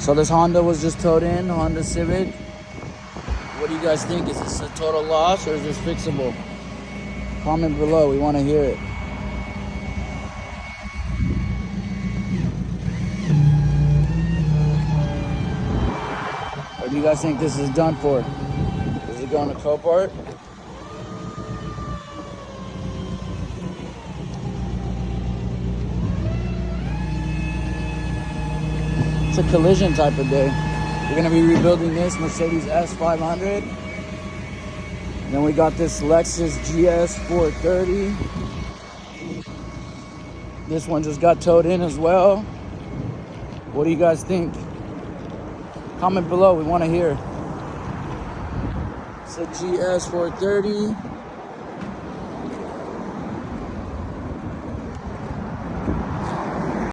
So this Honda was just towed in, Honda Civic. What do you guys think? Is this a total loss or is this fixable? Comment below, we want to hear it. Or do you guys think this is done for? Is it going to Copart? It's a collision type of day. We're gonna be rebuilding this Mercedes S500. Then we got this Lexus gs430. This one just got towed in as well. What do you guys think? Comment below, we want to hear. It's a gs430.